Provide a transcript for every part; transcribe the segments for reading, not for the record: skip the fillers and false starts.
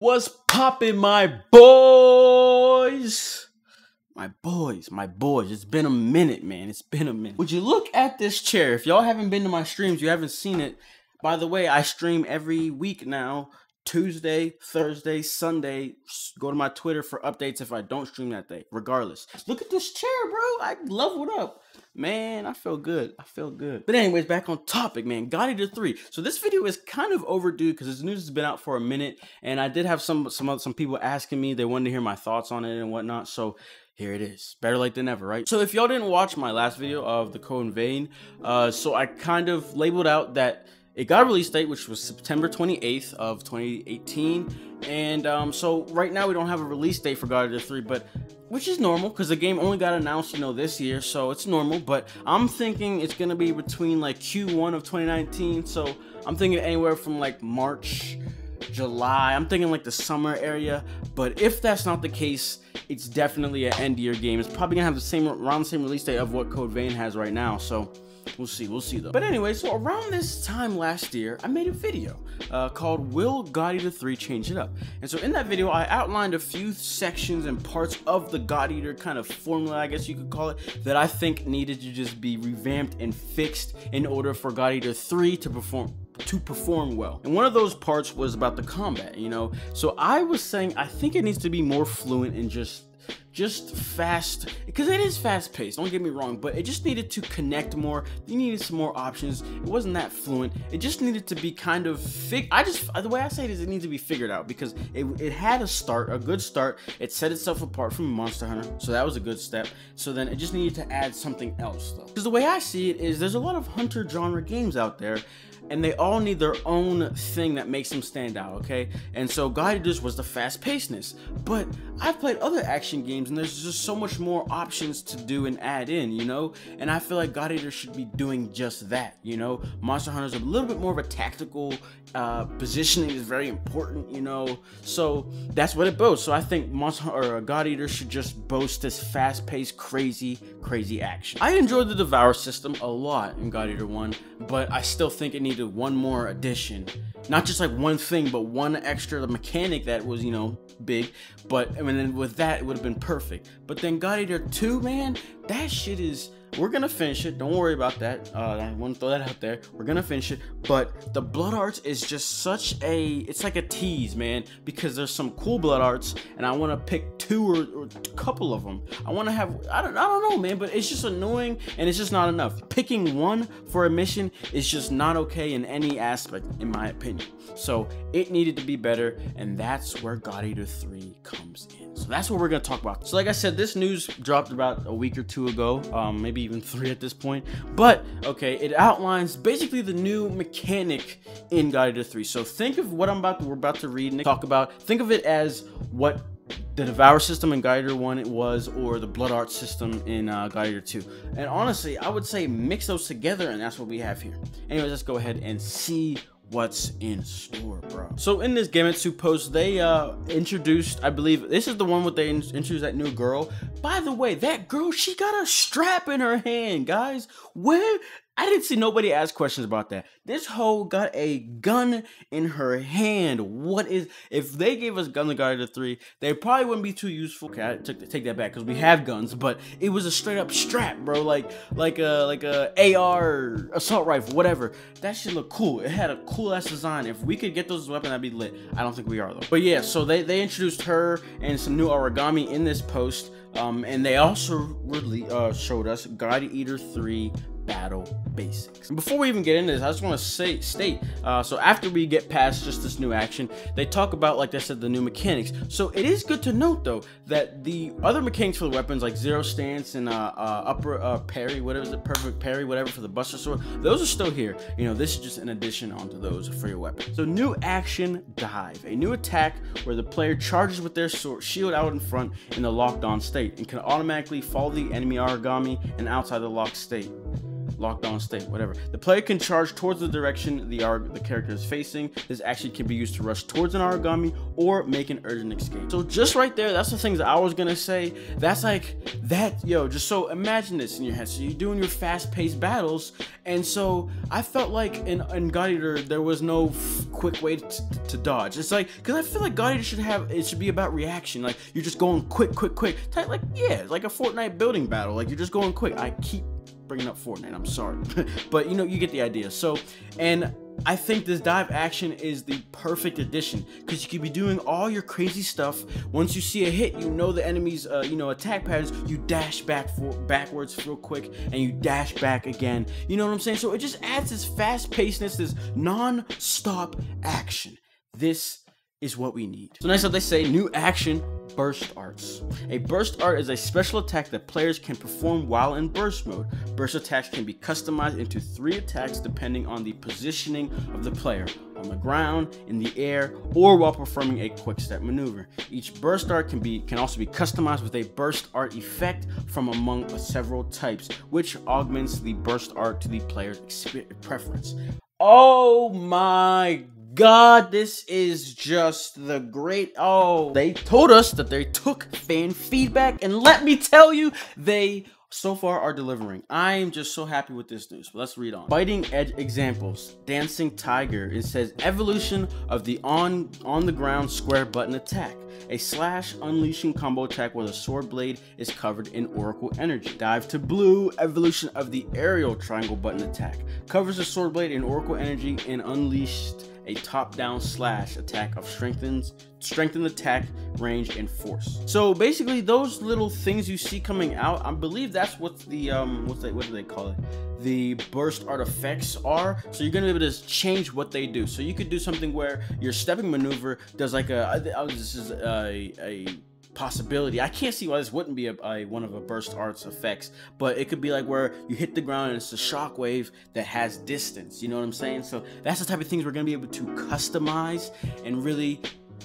What's poppin', my boys? My boys. It's been a minute, man. It's been a minute. Would you look at this chair? If y'all haven't been to my streams, you haven't seen it. By the way, I stream every week now. Tuesday, Thursday, Sunday. Go to my Twitter for updates if I don't stream that day. Regardless. Look at this chair, bro. I leveled up. Man, I feel good. But anyways, back on topic, man. God Eater 3. So this video is kind of overdue because this news has been out for a minute, and I did have some people asking me. They wanted to hear my thoughts on it and whatnot. So here it is. Better late than never, right? So if y'all didn't watch my last video of the Code Vein, so I kind of labeled out that it got a release date, which was September 28th of 2018, and so right now we don't have a release date for God Eater 3, but which is normal because the game only got announced, this year, so it's normal. But I'm thinking it's gonna be between like Q1 of 2019, so I'm thinking anywhere from like March, July. I'm thinking like the summer area. But if that's not the case, it's definitely an end year game. It's probably gonna have around the same release date of what Code Vein has right now, so we'll see though. But anyway, so around this time last year, I made a video called Will God Eater 3 Change It Up? And so in that video, I outlined a few sections and parts of the God Eater kind of formula, I guess you could call it, that I think needed to just be revamped and fixed in order for God Eater 3 to perform well. And one of those parts was about the combat, So I was saying I think it needs to be more fluent and just fast, because it is fast paced, don't get me wrong, but it just needed to connect more. You needed some more options. It wasn't that fluent. It just needed to be kind of the way I say it is, it needs to be figured out, because it had a good start. It set itself apart from Monster Hunter, so that was a good step. So then it just needed to add something else though, because the way I see it is there's a lot of hunter genre games out there, and they all need their own thing that makes them stand out, okay? And so God Eater's was the fast-pacedness, but I've played other action games and there's just so much more options to do and add in, and I feel like God Eater should be doing just that, Monster Hunter's a little bit more of a tactical, positioning is very important, so that's what it boasts. So I think God Eater should just boast this fast-paced, crazy action. I enjoyed the Devour system a lot in God Eater 1, but I still think it needed one more addition. Not just like one thing, but one extra mechanic that was, big. But I mean, then with that, it would have been perfect. But then God Eater 2, man, that shit is. We're gonna finish it. Don't worry about that. I want to throw that out there. We're gonna finish it. But the blood arts is just it's like a tease, man. Because there's some cool blood arts, and I want to pick two or a couple of them. I want to have. I don't know, man. But it's just annoying, and it's just not enough. Picking one for a mission is just not okay in any aspect, in my opinion. So it needed to be better, and that's where God Eater 3 comes in. So that's what we're gonna talk about. So like I said, this news dropped about a week or two ago, maybe even 3 at this point. But okay, it outlines basically the new mechanic in God Eater 3. So think of what we're about to read and talk about. Think of it as what the Devour system in God Eater 1 it was, or the Blood Art system in God Eater 2. And honestly, I would say mix those together, and that's what we have here. Anyways, let's go ahead and see what's in store, bro. So in this Gametsu post, they introduced, I believe this is the one where they introduced that new girl. By the way, that girl, she got a strap in her hand, guys. Where? I didn't see nobody ask questions about that. This hoe got a gun in her hand. If they gave us guns in God Eater 3, they probably wouldn't be too useful. Okay, I take that back, because we have guns, but it was a straight up strap, bro. Like a AR assault rifle, whatever. That shit looked cool. It had a cool ass design. If we could get those weapons, that'd be lit. I don't think we are though. But yeah, so they introduced her and some new origami in this post. And they also really showed us God Eater 3 battle basics. And before we even get into this, I just want to state, so after we get past just this new action, they talk about, like I said, the new mechanics. So it is good to note though that the other mechanics for the weapons, like zero stance and upper parry, whatever is it, perfect parry, whatever for the buster sword, those are still here. This is just an addition onto those for your weapon. So new action dive, a new attack where the player charges with their sword shield out in front in the locked on state and can automatically follow the enemy origami and outside the locked lockdown state, whatever. The player can charge towards the direction the character is facing. This action can be used to rush towards an origami or make an urgent escape. So just right there, that's the things that I was gonna say. That's like that, yo, just so imagine this in your head. So you're doing your fast-paced battles, and so I felt like in God Eater there was no quick way to dodge. It's like, because I feel like God Eater should be about reaction. Like you're just going quick. Like, yeah, it's like a Fortnite building battle. Like you're just going quick. I keep bringing up Fortnite, I'm sorry. But you know, you get the idea. So, and I think this dive action is the perfect addition, because you could be doing all your crazy stuff. Once you see a hit, you know the enemy's you know, attack patterns, you dash backwards real quick, and you dash back again. You know what I'm saying? So it just adds this fast-pacedness, this non-stop action. This is what we need. So next up, they say new action, burst arts. A burst art is a special attack that players can perform while in burst mode. Burst attacks can be customized into 3 attacks depending on the positioning of the player: on the ground, in the air, or while performing a quick step maneuver. Each burst art can also be customized with a burst art effect from among several types, which augments the burst art to the player's preference. Oh my God, this is just the great. Oh, they told us that they took fan feedback, and let me tell you, they so far are delivering. I am just so happy with this news. But let's read on. Biting edge examples: dancing tiger. It says evolution of the on the ground square button attack. A slash unleashing combo attack where the sword blade is covered in oracle energy. Dive to blue. Evolution of the aerial triangle button attack. Covers the sword blade in oracle energy and unleashed a top-down slash attack of strengthen attack, range, and force. So basically, those little things you see coming out, I believe that's what the what do they call it? The burst art effects are. So you're gonna be able to change what they do. So you could do something where your stepping maneuver does like this is a possibility. I can't see why this wouldn't be one of a burst arts effects, but it could be like where you hit the ground and it's a shockwave that has distance. You know what I'm saying? So that's the type of things we're gonna be able to customize and really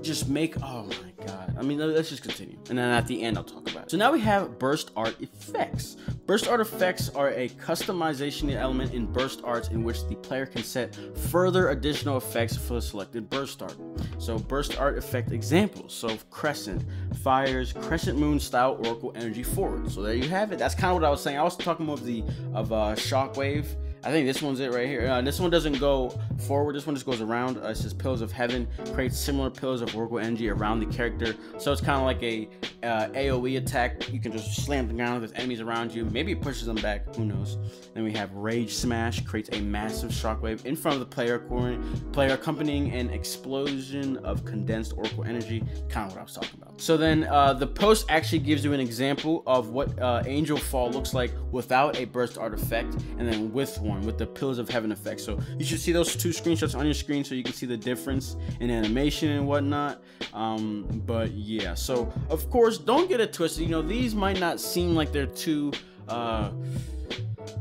just make. Oh my God, I mean, let's just continue, and then at the end I'll talk about it. So now we have burst art effects. Burst art effects are a customization element in burst arts in which the player can set further additional effects for the selected burst art. So burst art effect examples: so crescent fires crescent moon style oracle energy forward. So there you have it. That's kind of what I was saying. I was talking more of shockwave. I think this one's it right here. This one doesn't go forward. This one just goes around. It says Pillars of Heaven. Creates similar pillars of oracle energy around the character. So it's kind of like a AoE attack. You can just slam the ground with enemies around you. Maybe it pushes them back. Who knows? Then we have Rage Smash. Creates a massive shockwave in front of the player, accompanying an explosion of condensed oracle energy. Kind of what I was talking about. So then the post actually gives you an example of what Angel Fall looks like without a burst art effect, and then with one, with the Pillars of Heaven effect. So you should see those 2 screenshots on your screen so you can see the difference in animation and whatnot. But yeah, so of course, don't get it twisted. You know, these might not seem like they're too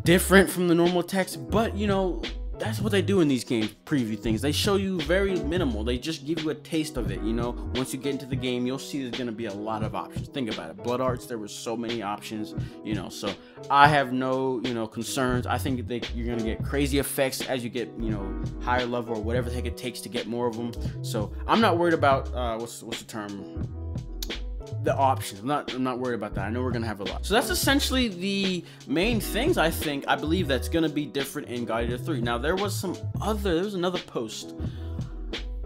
different from the normal text, but you know, that's what they do in these game preview things. They show you very minimal. They just give you a taste of it, you know. Once you get into the game, you'll see there's gonna be a lot of options. Think about it. Blood arts, there were so many options, you know. So I have no, you know, concerns. I think that you're gonna get crazy effects as you get, you know, higher level or whatever the heck it takes to get more of them. So I'm not worried about what's the term? The options. I'm not worried about that. I know we're gonna have a lot. So that's essentially the main things I believe that's gonna be different in God Eater 3. Now there was another post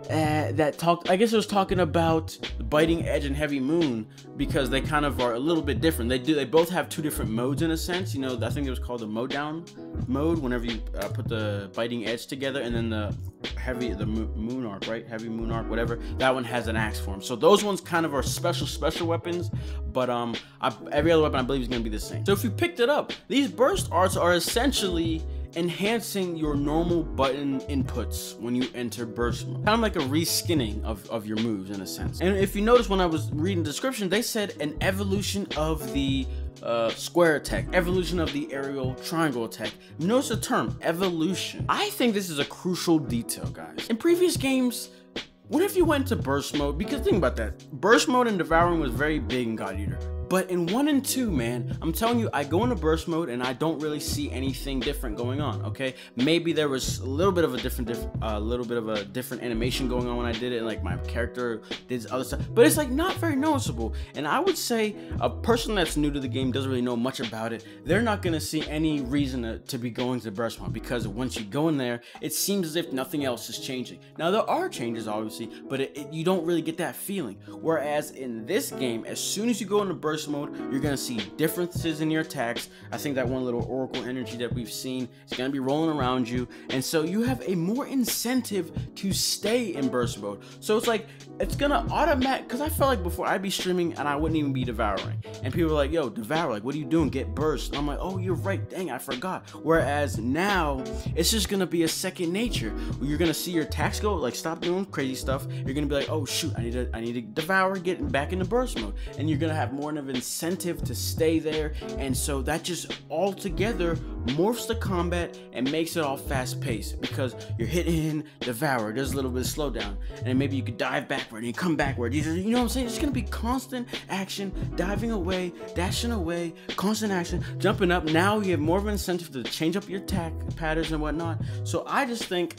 that talked, I guess it was talking about Biting Edge and Heavy Moon, because they kind of are a little bit different. They both have 2 different modes in a sense. You know, I think it was called the mowdown mode whenever you put the Biting Edge together, and then the moon arc, right? Heavy moon arc, whatever. That one has an axe form. So those ones kind of are special weapons, but every other weapon I believe is gonna be the same. So if you picked it up, these burst arts are essentially enhancing your normal button inputs when you enter burst mode. Kind of like a reskinning of your moves in a sense. And if you notice, when I was reading the description, they said an evolution of the square attack, evolution of the aerial triangle attack. Notice the term evolution. I think this is a crucial detail, guys. In previous games, what if you went to burst mode? Because think about that. Burst mode and devouring was very big in God Eater. But in 1 and 2, man, I'm telling you, I go into burst mode and I don't really see anything different going on. Okay, maybe there was a little bit of a different animation going on when I did it, and like my character did other stuff, but it's like not very noticeable. And I would say a person that's new to the game, doesn't really know much about it, they're not gonna see any reason to be going to burst mode, because once you go in there, it seems as if nothing else is changing. Now there are changes obviously, but you don't really get that feeling. Whereas in this game, as soon as you go into burst mode, you're gonna see differences in your attacks. I think that one little oracle energy that we've seen is gonna be rolling around you, and so you have a more incentive to stay in burst mode. So it's like, it's gonna automatic, because I felt like before I'd be streaming and I wouldn't even be devouring, and people were like, yo, devour, like, what are you doing? Get burst. And I'm like, oh, you're right, dang, I forgot. Whereas now it's just gonna be a second nature. You're gonna see your attacks go, like, stop doing crazy stuff. You're gonna be like, oh shoot, I need to devour, get back into burst mode, and you're gonna have more of an incentive to stay there. And so that just all together morphs the combat and makes it all fast paced, because you're hitting devour, there's a little bit of slowdown, and then maybe you could dive backward and you come backward. You know what I'm saying? It's gonna be constant action, diving away, dashing away, constant action, jumping up. Now you have more of an incentive to change up your attack patterns and whatnot. So I just think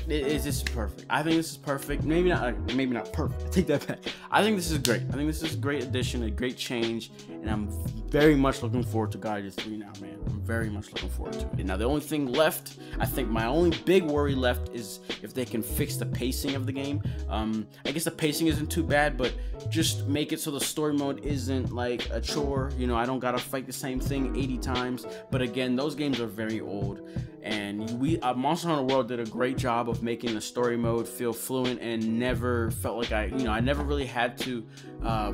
this is perfect. I think this is perfect. Maybe not perfect. I take that back. I think this is great. I think this is a great addition, a great change, and I'm very much looking forward to God 3 now, man. I'm very much looking forward to it. Now the only thing left, I think my only big worry left, is if they can fix the pacing of the game. I guess the pacing isn't too bad, but just make it so the story mode isn't like a chore. You know, I don't gotta fight the same thing 80 times. But again, those games are very old, and Monster Hunter World did a great job of making the story mode feel fluent, and never felt like I never really had to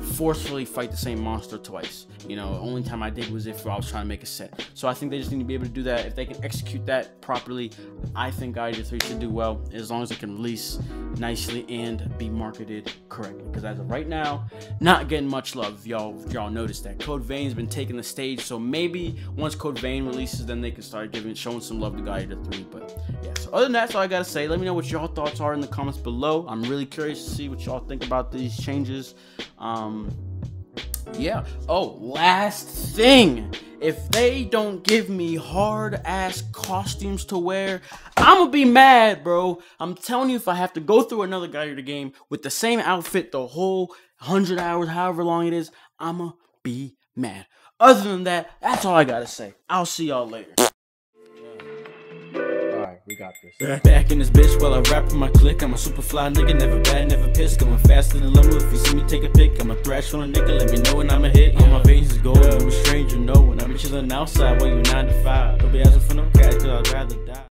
forcefully fight the same monster twice. You know, the only time I did was if I was trying to make a set. So I think they just need to be able to do that. If they can execute that properly, I think God 3 should do well, as long as it can release nicely and be marketed correctly. Because as of right now, not getting much love. Y'all noticed that Code Vein's been taking the stage, so maybe once Code Vein releases, then they can start showing some love to God 3. But yeah, so other than that, that's all I gotta say. Let me know what y'all thoughts are in the comments below. I'm really curious to see what y'all think about these changes. Yeah. Oh, last thing, if they don't give me hard ass costumes to wear, I'm gonna be mad, bro. I'm telling you, if I have to go through another Guide to the Game with the same outfit the whole 100 hours, however long it is, I'ma be mad. Other than that, that's all I gotta say. I'll see y'all later. We got this. Back in this bitch while I rap for my clique. I'm a super fly nigga, never bad, never pissed. Going faster than limo. If you see me take a pic, I'm a thrash on a nigga. Let me know when I'm a hit. All my veins is gold. I'm a stranger, no. When I be chillin' outside while you 9 to 5. Don't be asking for no cash, cause I'd rather die.